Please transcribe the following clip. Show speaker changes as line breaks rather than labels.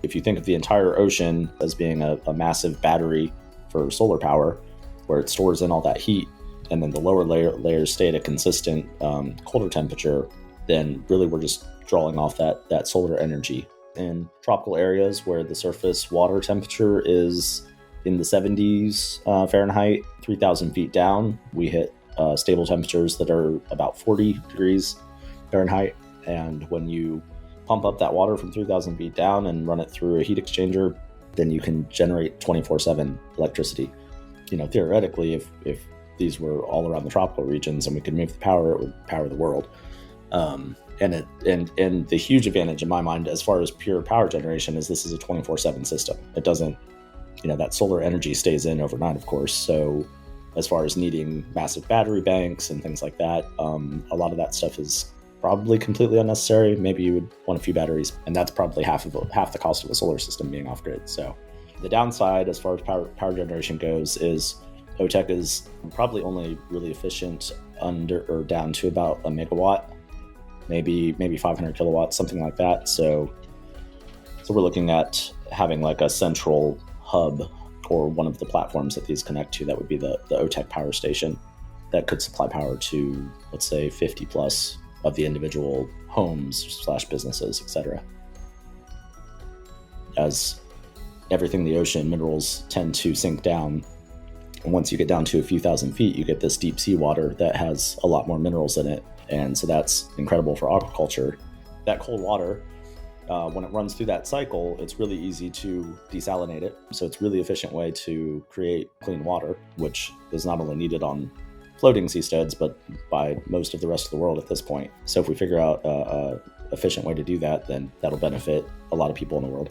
If you think of the entire ocean as being a massive battery for solar power, where it stores in all that heat, and then the lower layers stay at a consistent colder temperature, then really we're just drawing off that solar energy. In tropical areas where the surface water temperature is in the 70s Fahrenheit, 3,000 feet down, we hit stable temperatures that are about 40 degrees Fahrenheit. And when you pump up that water from 3,000 feet down and run it through a heat exchanger, then you can generate 24/7 electricity. Theoretically, if these were all around the tropical regions and we could move the power, it would power the world. And the huge advantage in my mind, as far as pure power generation, is this is a 24/7 system. It doesn't, that solar energy stays in overnight, of course. So as far as needing massive battery banks and things like that, a lot of that stuff is probably completely unnecessary. Maybe you would want a few batteries, and that's probably half the cost of a solar system being off grid. So the downside, as far as power generation goes, is OTEC is probably only really efficient under or down to about a megawatt, maybe 500 kilowatts, something like that. So we're looking at having like a central hub or one of the platforms that these connect to. That would be the OTEC power station that could supply power to, let's say, 50 plus of the individual homes / businesses, etc. As everything in the ocean, minerals tend to sink down. And once you get down to a few thousand feet, you get this deep sea water that has a lot more minerals in it. And so that's incredible for aquaculture. That cold water, when it runs through that cycle, it's really easy to desalinate it. So it's a really efficient way to create clean water, which is not only needed on floating seasteads, but by most of the rest of the world at this point. So if we figure out an efficient way to do that, then that'll benefit a lot of people in the world.